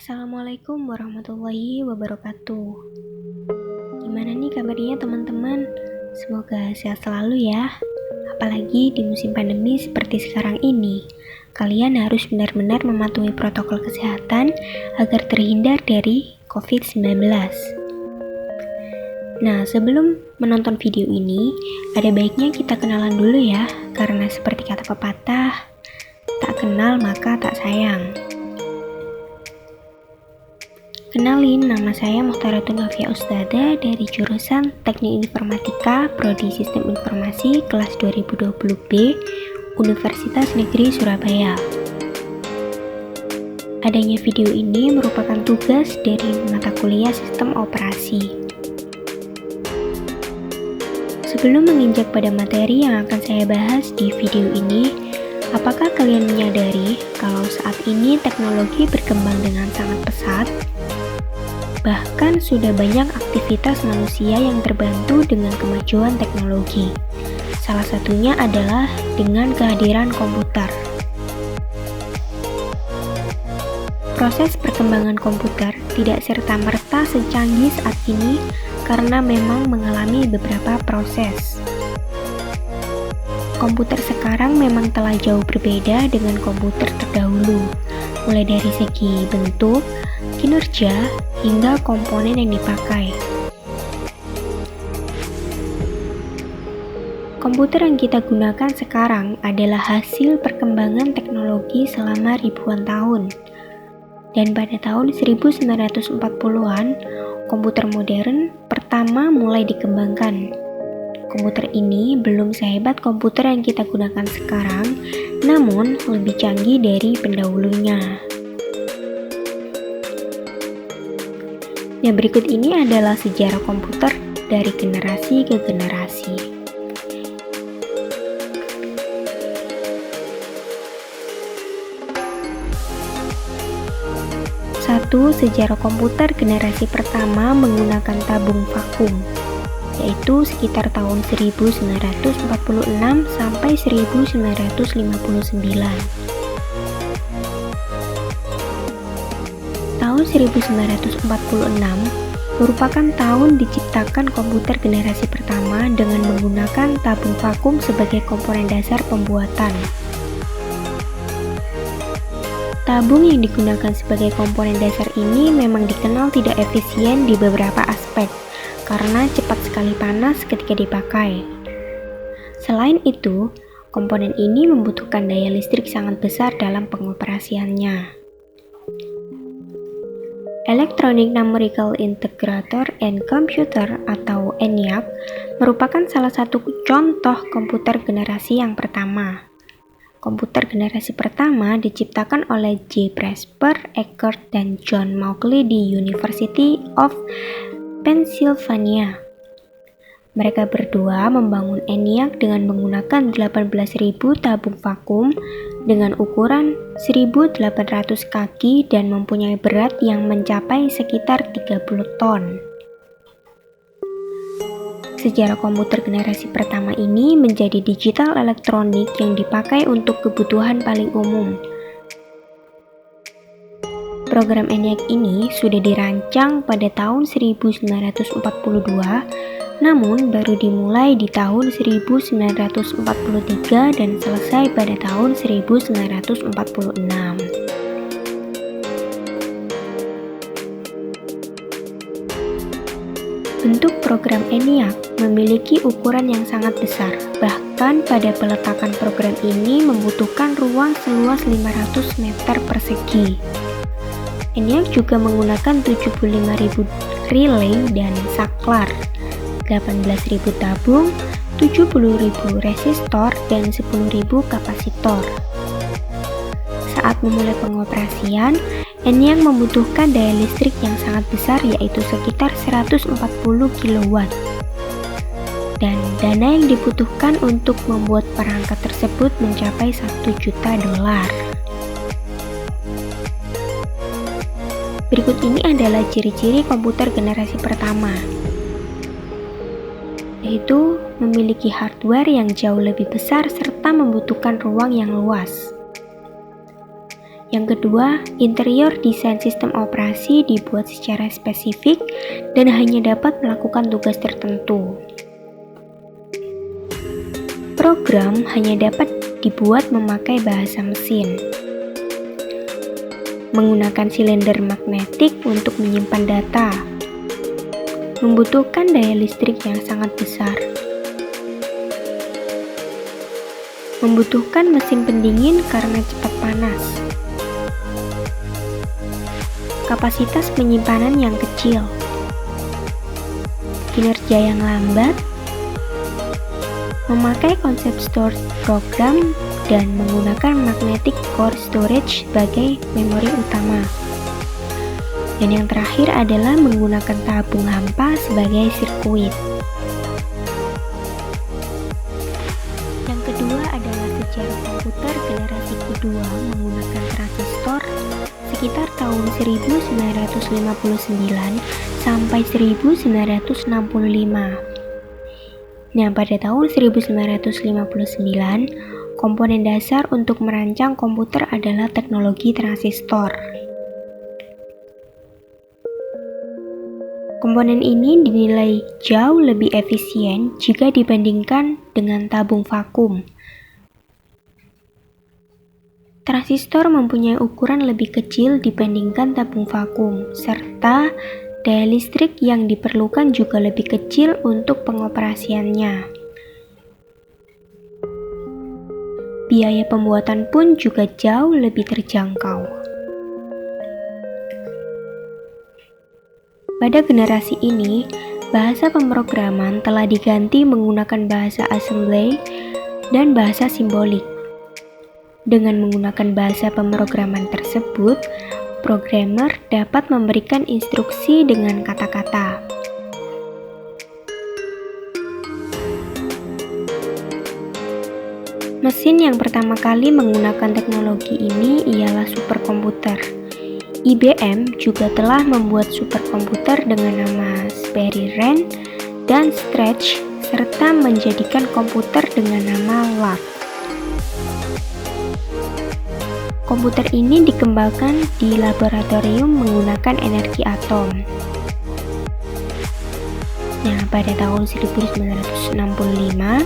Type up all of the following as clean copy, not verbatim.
Assalamualaikum warahmatullahi wabarakatuh. Gimana nih kabarnya teman-teman? Semoga sehat selalu ya. Apalagi di musim pandemi seperti sekarang ini, kalian harus benar-benar mematuhi protokol kesehatan agar terhindar dari COVID-19. Nah, sebelum menonton video ini, ada baiknya kita kenalan dulu ya, karena seperti kata pepatah, tak kenal maka tak sayang. Kenalin, nama saya Mukhtaratun Novia Ustada dari jurusan Teknik Informatika Prodi Sistem Informasi kelas 2020B Universitas Negeri Surabaya. Adanya video ini merupakan tugas dari mata kuliah Sistem Operasi. Sebelum menginjak pada materi yang akan saya bahas di video ini, apakah kalian menyadari kalau saat ini teknologi berkembang dengan sangat pesat? Bahkan sudah banyak aktivitas manusia yang terbantu dengan kemajuan teknologi. Salah satunya adalah dengan kehadiran komputer. Proses perkembangan komputer tidak serta-merta secanggih saat ini karena memang mengalami beberapa proses. Komputer sekarang memang telah jauh berbeda dengan komputer terdahulu, mulai dari segi bentuk, kinerja, hingga komponen yang dipakai. Komputer yang kita gunakan sekarang adalah hasil perkembangan teknologi selama ribuan tahun. Dan pada tahun 1940-an, komputer modern pertama mulai dikembangkan. Komputer ini belum sehebat komputer yang kita gunakan sekarang, namun lebih canggih dari pendahulunya. Yang berikut ini adalah sejarah komputer dari generasi ke generasi. Satu, sejarah komputer generasi pertama menggunakan tabung vakum, yaitu sekitar tahun 1946 sampai 1959. Tahun 1946 merupakan tahun diciptakan komputer generasi pertama dengan menggunakan tabung vakum sebagai komponen dasar pembuatan. Tabung yang digunakan sebagai komponen dasar ini memang dikenal tidak efisien di beberapa aspek karena cepat sekali panas ketika dipakai. Selain itu, komponen ini membutuhkan daya listrik sangat besar dalam pengoperasiannya. Electronic Numerical Integrator and Computer atau ENIAC merupakan salah satu contoh komputer generasi yang pertama. Komputer generasi pertama diciptakan oleh J. Presper, Eckert, dan John Mauchly di University of Pennsylvania. Mereka berdua membangun ENIAC dengan menggunakan 18.000 tabung vakum dengan ukuran 1.800 kaki dan mempunyai berat yang mencapai sekitar 30 ton. Sejarah komputer generasi pertama ini menjadi digital elektronik yang dipakai untuk kebutuhan paling umum. Program ENIAC ini sudah dirancang pada tahun 1942, namun baru dimulai di tahun 1943 dan selesai pada tahun 1946. Bentuk program ENIAC memiliki ukuran yang sangat besar, bahkan pada peletakan program ini membutuhkan ruang seluas 500 meter persegi. ENIAC juga menggunakan 75.000 relay dan saklar, 18.000 tabung, 70.000 resistor, dan 10.000 kapasitor. Saat memulai pengoperasian, ENIAC membutuhkan daya listrik yang sangat besar yaitu sekitar 140 kW. Dan dana yang dibutuhkan untuk membuat perangkat tersebut mencapai $1 juta. Berikut ini adalah ciri-ciri komputer generasi pertama, yaitu memiliki hardware yang jauh lebih besar serta membutuhkan ruang yang luas. Yang kedua, interior desain sistem operasi dibuat secara spesifik dan hanya dapat melakukan tugas tertentu. Program hanya dapat dibuat memakai bahasa mesin. Menggunakan silinder magnetik untuk menyimpan data. Membutuhkan daya listrik yang sangat besar. Membutuhkan mesin pendingin karena cepat panas. Kapasitas penyimpanan yang kecil. Kinerja yang lambat. Memakai konsep storage program dan menggunakan magnetic core storage sebagai memori utama. Dan yang terakhir adalah menggunakan tabung hampa sebagai sirkuit. Yang kedua adalah sejarah komputer generasi kedua menggunakan transistor sekitar tahun 1959 sampai 1965. Nah, pada tahun 1959, komponen dasar untuk merancang komputer adalah teknologi transistor. Komponen ini dinilai jauh lebih efisien jika dibandingkan dengan tabung vakum. Transistor mempunyai ukuran lebih kecil dibandingkan tabung vakum, serta daya listrik yang diperlukan juga lebih kecil untuk pengoperasiannya. Biaya pembuatan pun juga jauh lebih terjangkau. Pada generasi ini, bahasa pemrograman telah diganti menggunakan bahasa assembly dan bahasa simbolik. Dengan menggunakan bahasa pemrograman tersebut, programmer dapat memberikan instruksi dengan kata-kata. Mesin yang pertama kali menggunakan teknologi ini ialah superkomputer. IBM juga telah membuat superkomputer dengan nama Sperry Ren dan Stretch, serta menjadikan komputer dengan nama LARP. Komputer ini dikembangkan di laboratorium menggunakan energi atom. Nah, pada tahun 1965,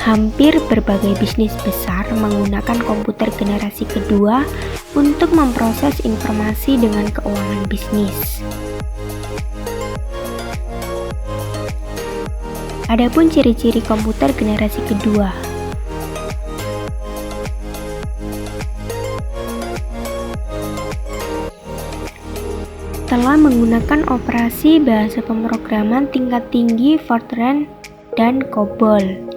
hampir berbagai bisnis besar menggunakan komputer generasi kedua untuk memproses informasi dengan keuangan bisnis. Adapun ciri-ciri komputer generasi kedua. Telah menggunakan operasi bahasa pemrograman tingkat tinggi Fortran dan COBOL.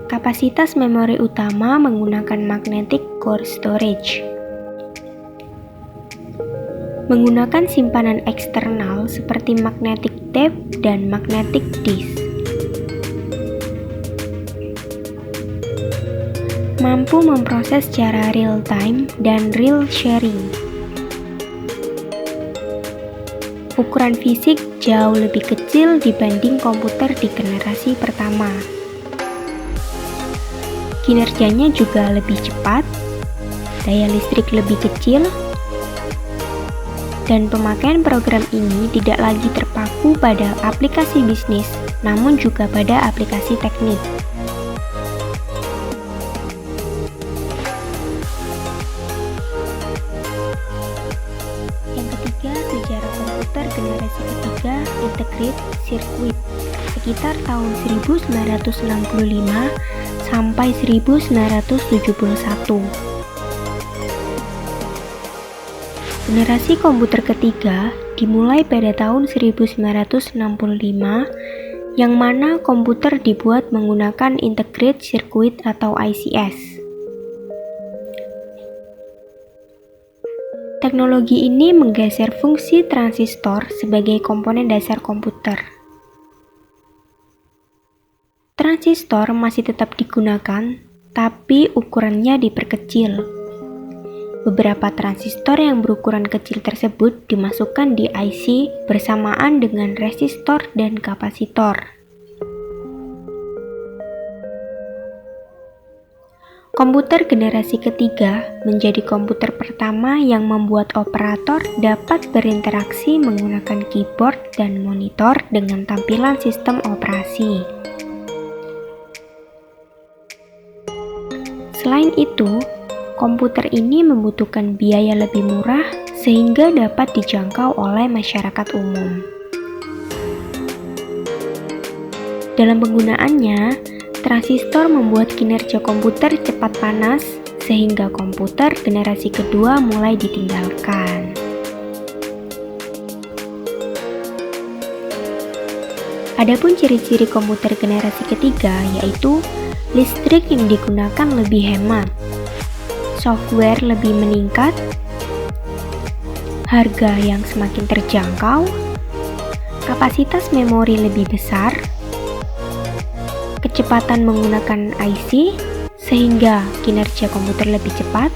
Kapasitas memori utama menggunakan magnetic core storage. Menggunakan simpanan eksternal seperti magnetic tape dan magnetic disk. Mampu memproses secara real time dan real sharing. Ukuran fisik jauh lebih kecil dibanding komputer di generasi pertama. Kinerjanya juga lebih cepat, daya listrik lebih kecil, dan pemakaian program ini tidak lagi terpaku pada aplikasi bisnis, namun juga pada aplikasi teknik. Yang ketiga, sejarah komputer generasi ketiga integrated circuit sekitar tahun 1965 sampai 1971. Generasi komputer ketiga dimulai pada tahun 1965, yang mana komputer dibuat menggunakan integrated circuit atau ICS. Teknologi ini menggeser fungsi transistor sebagai komponen dasar komputer. Transistor masih tetap digunakan, tapi ukurannya diperkecil. Beberapa transistor yang berukuran kecil tersebut dimasukkan di IC bersamaan dengan resistor dan kapasitor. Komputer generasi ketiga menjadi komputer pertama yang membuat operator dapat berinteraksi menggunakan keyboard dan monitor dengan tampilan sistem operasi. Selain itu, komputer ini membutuhkan biaya lebih murah sehingga dapat dijangkau oleh masyarakat umum. Dalam penggunaannya, transistor membuat kinerja komputer cepat panas, sehingga komputer generasi kedua mulai ditinggalkan. Adapun ciri-ciri komputer generasi ketiga yaitu listrik yang digunakan lebih hemat, software lebih meningkat, harga yang semakin terjangkau, kapasitas memori lebih besar, kecepatan menggunakan IC sehingga kinerja komputer lebih cepat,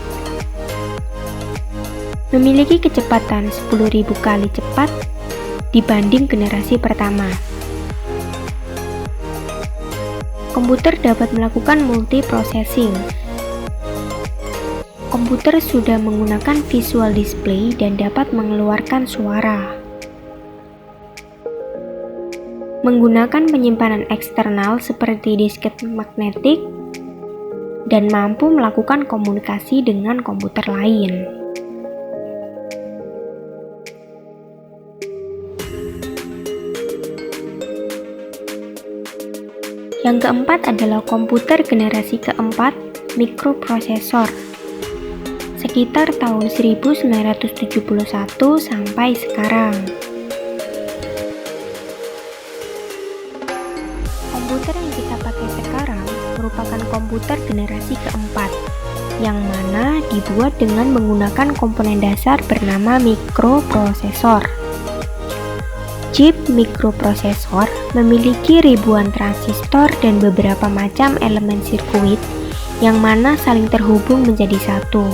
memiliki kecepatan 10.000 kali cepat dibanding generasi pertama. Komputer dapat melakukan multiprocessing. Komputer sudah menggunakan visual display dan dapat mengeluarkan suara. Menggunakan penyimpanan eksternal seperti disket magnetik dan mampu melakukan komunikasi dengan komputer lain. Yang keempat adalah komputer generasi keempat, mikroprosesor. Sekitar tahun 1971 sampai sekarang. Komputer yang kita pakai sekarang merupakan komputer generasi keempat, yang mana dibuat dengan menggunakan komponen dasar bernama mikroprosesor. Chip mikroprosesor memiliki ribuan transistor dan beberapa macam elemen sirkuit yang mana saling terhubung menjadi satu.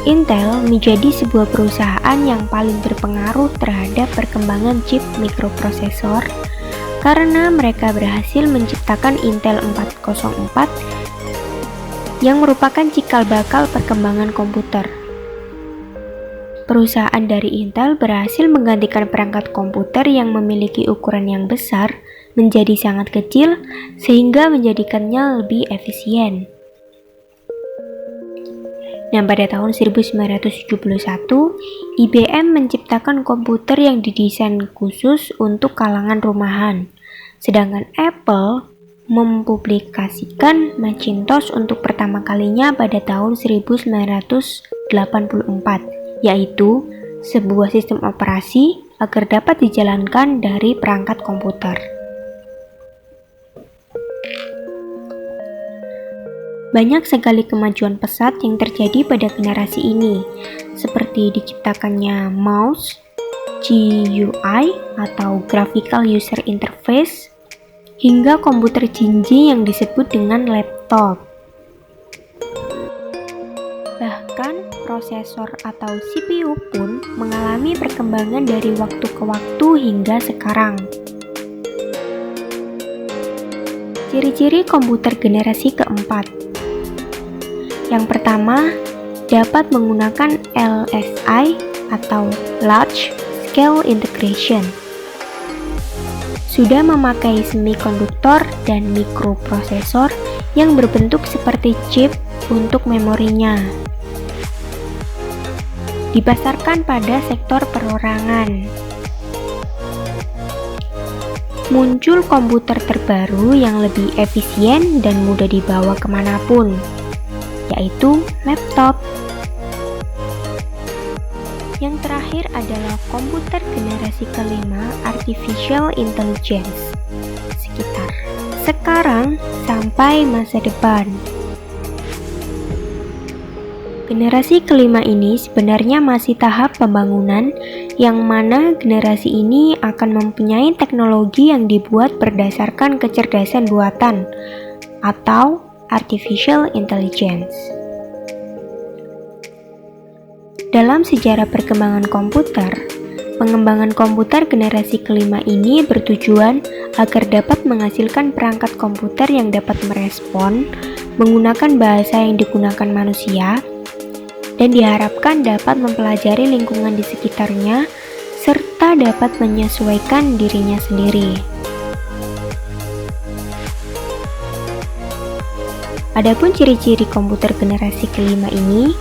Intel menjadi sebuah perusahaan yang paling berpengaruh terhadap perkembangan chip mikroprosesor karena mereka berhasil menciptakan Intel 404 yang merupakan cikal bakal perkembangan komputer. Perusahaan dari Intel berhasil menggantikan perangkat komputer yang memiliki ukuran yang besar menjadi sangat kecil sehingga menjadikannya lebih efisien. Dan pada tahun 1971, IBM menciptakan komputer yang didesain khusus untuk kalangan rumahan, sedangkan Apple mempublikasikan Macintosh untuk pertama kalinya pada tahun 1984, yaitu sebuah sistem operasi agar dapat dijalankan dari perangkat komputer. Banyak sekali kemajuan pesat yang terjadi pada generasi ini, seperti diciptakannya mouse, GUI atau Graphical User Interface, hingga komputer jinji yang disebut dengan laptop. Bahkan prosesor atau CPU pun mengalami perkembangan dari waktu ke waktu hingga sekarang. Ciri-ciri komputer generasi keempat. Yang pertama, dapat menggunakan LSI atau Large Scale Integration. Sudah memakai semikonduktor dan mikroprosesor yang berbentuk seperti chip untuk memorinya. Dipasarkan pada sektor perorangan. Muncul komputer terbaru yang lebih efisien dan mudah dibawa kemanapun, yaitu laptop. Yang terakhir adalah komputer generasi kelima, Artificial Intelligence, sekitar sekarang sampai masa depan. Generasi kelima ini sebenarnya masih tahap pembangunan, yang mana generasi ini akan mempunyai teknologi yang dibuat berdasarkan kecerdasan buatan atau Artificial Intelligence. Dalam sejarah perkembangan komputer, pengembangan komputer generasi kelima ini bertujuan agar dapat menghasilkan perangkat komputer yang dapat merespon menggunakan bahasa yang digunakan manusia, dan diharapkan dapat mempelajari lingkungan di sekitarnya serta dapat menyesuaikan dirinya sendiri. Adapun ciri-ciri komputer generasi kelima ini,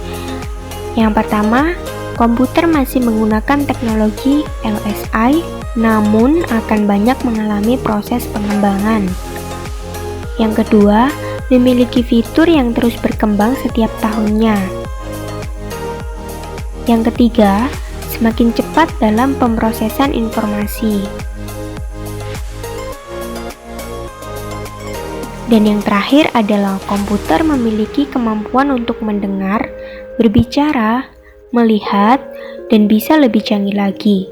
yang pertama, komputer masih menggunakan teknologi LSI, namun akan banyak mengalami proses pengembangan. Yang kedua, memiliki fitur yang terus berkembang setiap tahunnya. Yang ketiga, semakin cepat dalam pemrosesan informasi. Dan yang terakhir adalah komputer memiliki kemampuan untuk mendengar, berbicara, melihat, dan bisa lebih canggih lagi.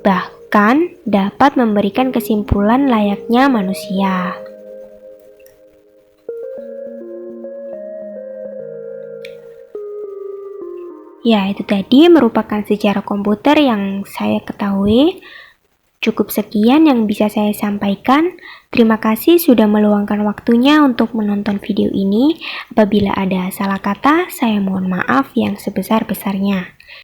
Bahkan dapat memberikan kesimpulan layaknya manusia. Ya, itu tadi merupakan sejarah komputer yang saya ketahui. Cukup sekian yang bisa saya sampaikan. Terima kasih sudah meluangkan waktunya untuk menonton video ini. Apabila ada salah kata, saya mohon maaf yang sebesar-besarnya.